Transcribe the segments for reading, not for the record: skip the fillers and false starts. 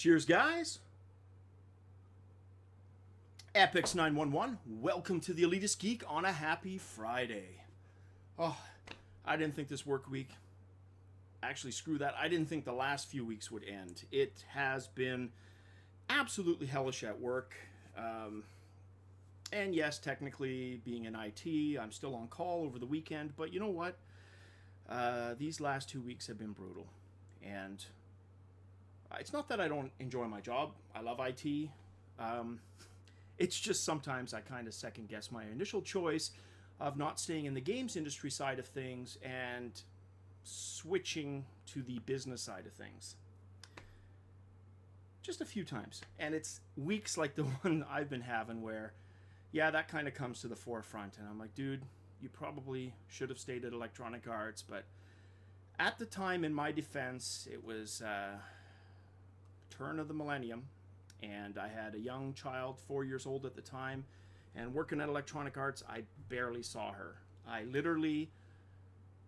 Cheers, guys. Epix 911, welcome to the Elitist Geek on a happy Friday. Oh, I didn't think this work week, actually screw that, I didn't think the last few weeks would end. It has been absolutely hellish at work. And yes, technically being in IT, I'm still on call over the weekend, but you know what? These last 2 weeks have been brutal. And it's not that I don't enjoy my job. I love IT. It's just sometimes I kind of second guess my initial choice of not staying in the games industry side of things and switching to the business side of things. Just a few times. And it's weeks like the one I've been having where, yeah, that kind of comes to the forefront. And I'm like, dude, you probably should have stayed at Electronic Arts. But at the time, in my defense, it was turn of the millennium. And I had a young child, 4 years old at the time, and working at Electronic Arts, I barely saw her. I literally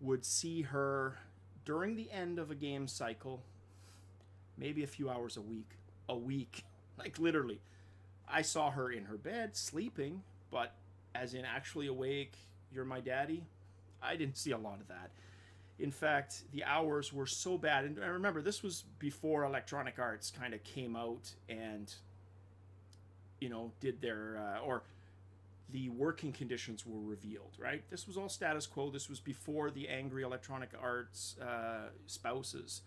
would see her during the end of a game cycle, maybe a few hours a week, like literally. I saw her in her bed, sleeping, but as in actually awake, you're my daddy, I didn't see a lot of that. In fact, the hours were so bad. And I remember this was before Electronic Arts kind of came out and, did their, or the working conditions were revealed, right? This was all status quo. This was before the angry Electronic Arts spouses,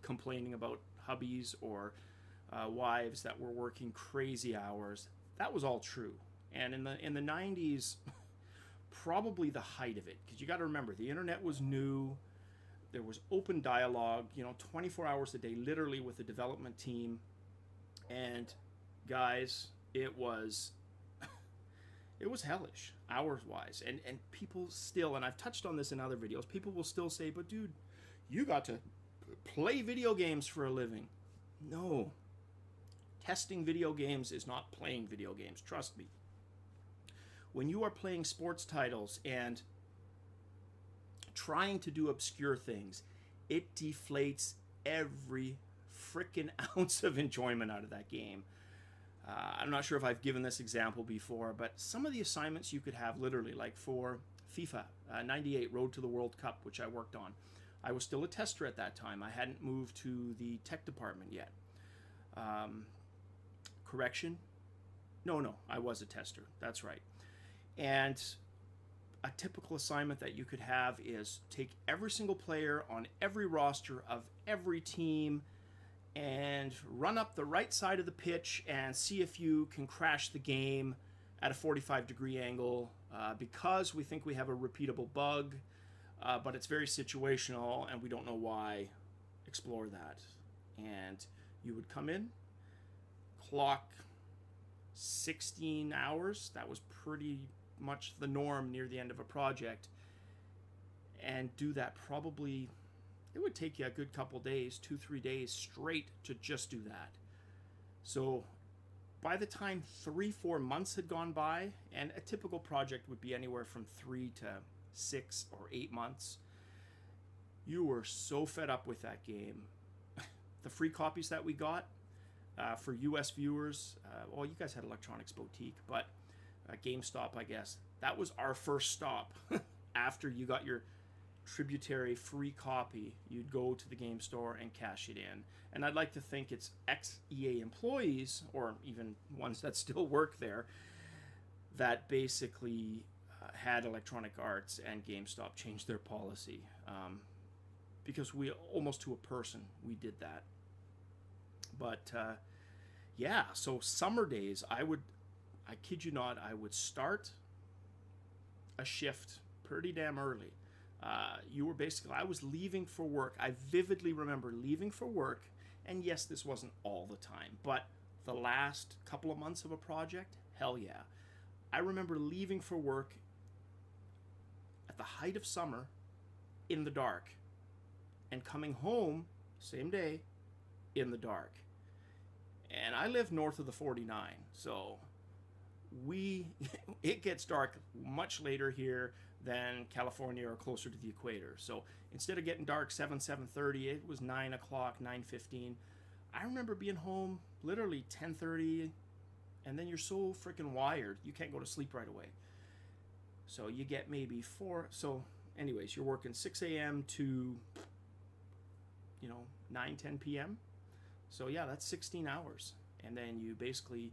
complaining about hubbies or wives that were working crazy hours. That was all true. And in the 90s, probably the height of it, because you got to remember the internet was new. There was open dialogue, 24 hours a day, literally, with the development team. And guys, it was hellish hours wise. And people still, and I've touched on this in other videos, people will still say, but dude, you got to play video games for a living. No, testing video games is not playing video games, trust me. When you are playing sports titles and trying to do obscure things, it deflates every freaking ounce of enjoyment out of that game. I'm not sure if I've given this example before, but some of the assignments you could have literally, like for FIFA 98 Road to the World Cup, which I worked on. I was still a tester at that time. I hadn't moved to the tech department yet. Correction? No, I was a tester. That's right. And a typical assignment that you could have is take every single player on every roster of every team and run up the right side of the pitch and see if you can crash the game at a 45-degree angle because we think we have a repeatable bug, but it's very situational and we don't know why. Explore that. And you would come in, clock 16 hours. That was pretty much the norm near the end of a project, and do that. Probably it would take you a good couple days, 2-3 days straight to just do that. So by the time 3-4 months had gone by, and a typical project would be anywhere from 3 to 6 or 8 months, you were so fed up with that game. The free copies that we got for US viewers, well, you guys had Electronics Boutique, but GameStop, I guess. That was our first stop. After you got your tributary free copy, you'd go to the game store and cash it in. And I'd like to think it's ex-EA employees, or even ones that still work there, that basically had Electronic Arts and GameStop change their policy. Because we, almost to a person, we did that. But yeah, so summer days, I kid you not, I would start a shift pretty damn early. I was leaving for work. I vividly remember leaving for work, and yes, this wasn't all the time, but the last couple of months of a project, hell yeah. I remember leaving for work at the height of summer in the dark, and coming home, same day, in the dark. And I live north of the 49, so it gets dark much later here than California or closer to the equator. So instead of getting dark 7:30, it was 9 o'clock, 9:15. I remember being home literally 10:30, and then you're so freaking wired, you can't go to sleep right away. So you get maybe 4. So anyways, you're working 6 a.m. to, 9, 10 p.m. So yeah, that's 16 hours. And then you basically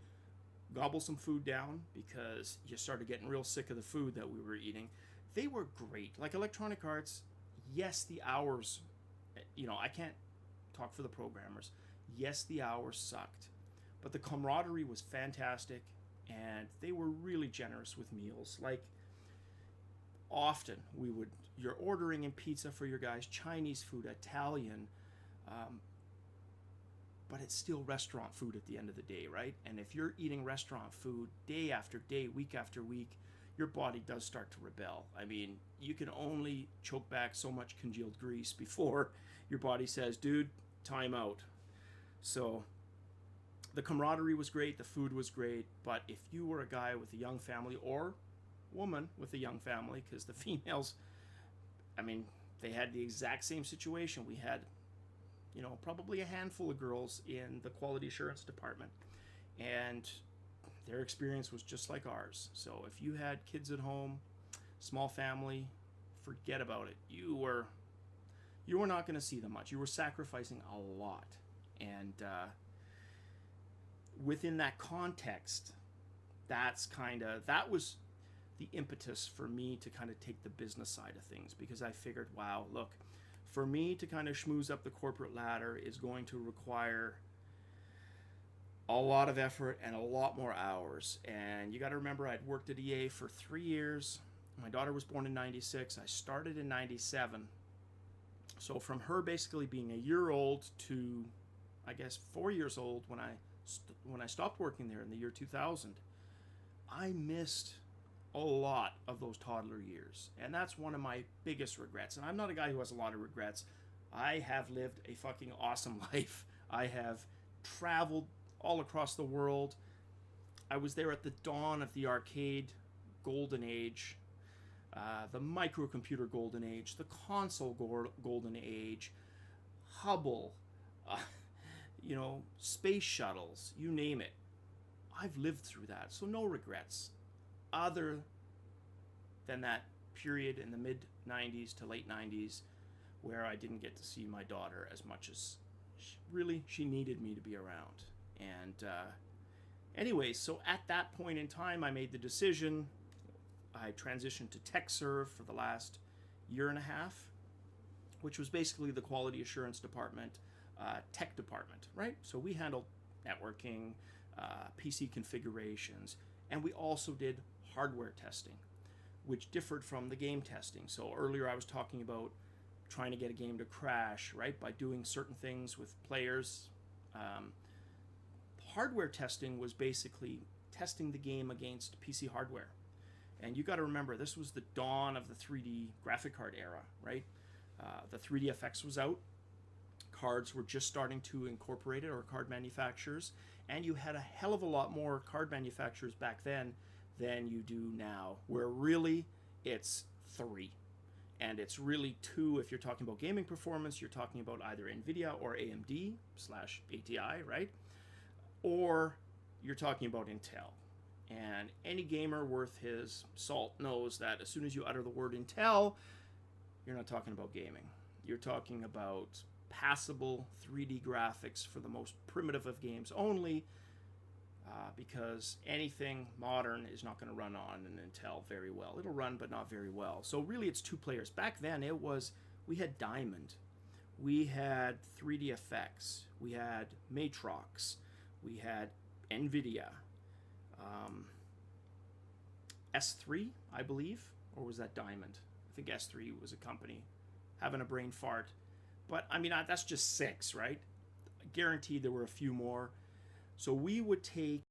gobble some food down because you started getting real sick of the food that we were eating. They were great. Like Electronic Arts, yes, the hours, I can't talk for the programmers. Yes, the hours sucked. But the camaraderie was fantastic, and they were really generous with meals. Like, often you're ordering in pizza for your guys, Chinese food, Italian, but it's still restaurant food at the end of the day, right? And if you're eating restaurant food day after day, week after week, your body does start to rebel. I mean, you can only choke back so much congealed grease before your body says, dude, time out. So the camaraderie was great, the food was great, but if you were a guy with a young family or woman with a young family, because the females, I mean, they had the exact same situation. We had, probably a handful of girls in the quality assurance department, and their experience was just like ours. So if you had kids at home, small family, forget about it. You were not going to see them much. You were sacrificing a lot. And within that context, that was the impetus for me to kind of take the business side of things, because I figured, wow, look, for me to kind of schmooze up the corporate ladder is going to require a lot of effort and a lot more hours. And you got to remember, I'd worked at EA for 3 years. My daughter was born in 96. I started in 97. So from her basically being a year old to, I guess, 4 years old when I stopped working there in the year 2000, I missed a lot of those toddler years. And that's one of my biggest regrets. And I'm not a guy who has a lot of regrets. I have lived a fucking awesome life. I have traveled all across the world. I was there at the dawn of the arcade golden age, the microcomputer golden age, the console golden age, Hubble, space shuttles, you name it. I've lived through that, so no regrets, other than that period in the mid 90s to late 90s where I didn't get to see my daughter as much as she needed me to be around. And anyways, so at that point in time, I made the decision. I transitioned to TechServe for the last year and a half, which was basically the quality assurance department, tech department, right? So we handled networking, PC configurations, and we also did hardware testing, which differed from the game testing. So earlier I was talking about trying to get a game to crash, right, by doing certain things with players. Hardware testing was basically testing the game against PC hardware. And you got to remember, this was the dawn of the 3D graphic card era, right? The 3DFX was out. Cards were just starting to incorporate it, or card manufacturers. And you had a hell of a lot more card manufacturers back then than you do now, where really it's 3. And it's really 2 if you're talking about gaming performance. You're talking about either NVIDIA or AMD/ATI, right? Or you're talking about Intel. And any gamer worth his salt knows that as soon as you utter the word Intel, you're not talking about gaming. You're talking about passable 3D graphics for the most primitive of games only, because anything modern is not going to run on an Intel very well. It'll run, but not very well. So really it's 2 players. Back then we had Diamond, we had 3DFX, we had Matrox, we had NVIDIA, S3, I believe, or was that Diamond? I think S3 was a company. Having a brain fart. But, I mean, that's just 6, right? Guaranteed there were a few more. So we would take